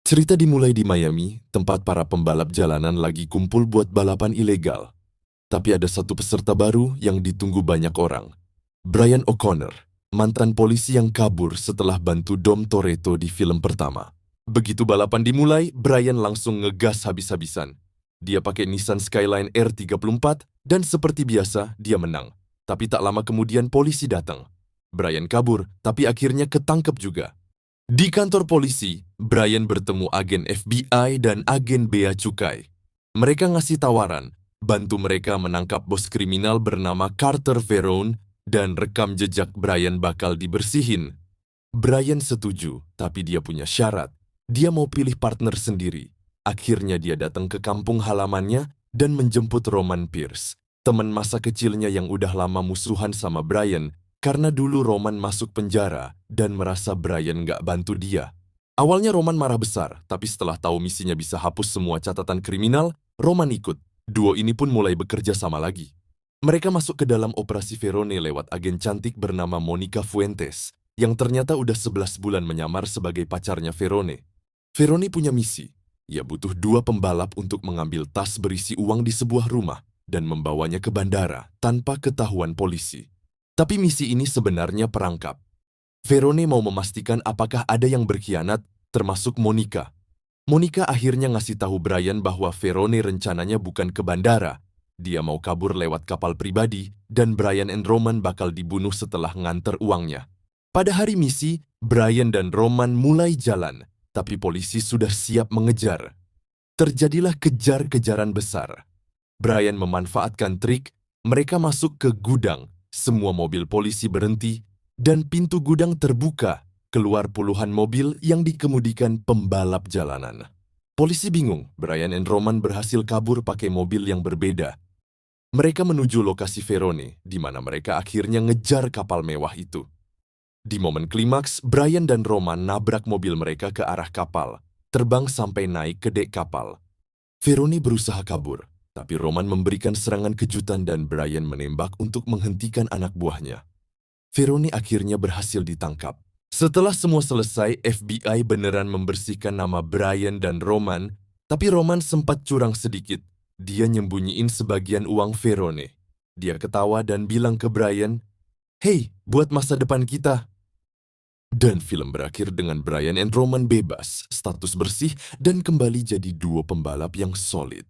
Cerita dimulai di Miami, tempat para pembalap jalanan lagi kumpul buat balapan ilegal. Tapi ada satu peserta baru yang ditunggu banyak orang. Brian O'Connor, mantan polisi yang kabur setelah bantu Dom Toretto di film pertama. Begitu balapan dimulai, Brian langsung ngegas habis-habisan. Dia pakai Nissan Skyline R34 dan seperti biasa dia menang. Tapi tak lama kemudian polisi datang. Brian kabur, tapi akhirnya ketangkep juga. Di kantor polisi, Brian bertemu agen FBI dan agen Bea Cukai. Mereka ngasih tawaran, bantu mereka menangkap bos kriminal bernama Carter Verone dan rekam jejak Brian bakal dibersihin. Brian setuju, tapi dia punya syarat. Dia mau pilih partner sendiri. Akhirnya dia datang ke kampung halamannya dan menjemput Roman Pierce, teman masa kecilnya yang udah lama musuhan sama Brian, karena dulu Roman masuk penjara dan merasa Brian nggak bantu dia. Awalnya Roman marah besar, tapi setelah tahu misinya bisa hapus semua catatan kriminal, Roman ikut. Duo ini pun mulai bekerja sama lagi. Mereka masuk ke dalam operasi Verone lewat agen cantik bernama Monica Fuentes, yang ternyata udah 11 bulan menyamar sebagai pacarnya Verone. Verone punya misi. Ia butuh 2 pembalap untuk mengambil tas berisi uang di sebuah rumah dan membawanya ke bandara tanpa ketahuan polisi. Tapi misi ini sebenarnya perangkap. Verone mau memastikan apakah ada yang berkhianat, termasuk Monica. Monica akhirnya ngasih tahu Brian bahwa Verone rencananya bukan ke bandara. Dia mau kabur lewat kapal pribadi dan Brian and Roman bakal dibunuh setelah nganter uangnya. Pada hari misi, Brian dan Roman mulai jalan, tapi polisi sudah siap mengejar. Terjadilah kejar-kejaran besar. Brian memanfaatkan trik, mereka masuk ke gudang, semua mobil polisi berhenti, dan pintu gudang terbuka, keluar puluhan mobil yang dikemudikan pembalap jalanan. Polisi bingung, Brian and Roman berhasil kabur pakai mobil yang berbeda. Mereka menuju lokasi Verone, di mana mereka akhirnya ngejar kapal mewah itu. Di momen klimaks, Brian dan Roman nabrak mobil mereka ke arah kapal, terbang sampai naik ke dek kapal. Verone berusaha kabur, tapi Roman memberikan serangan kejutan dan Brian menembak untuk menghentikan anak buahnya. Verone akhirnya berhasil ditangkap. Setelah semua selesai, FBI beneran membersihkan nama Brian dan Roman, tapi Roman sempat curang sedikit. Dia nyembunyiin sebagian uang Verone. Dia ketawa dan bilang ke Brian, "Hey, buat masa depan kita." Dan film berakhir dengan Brian and Roman bebas, status bersih, dan kembali jadi duo pembalap yang solid.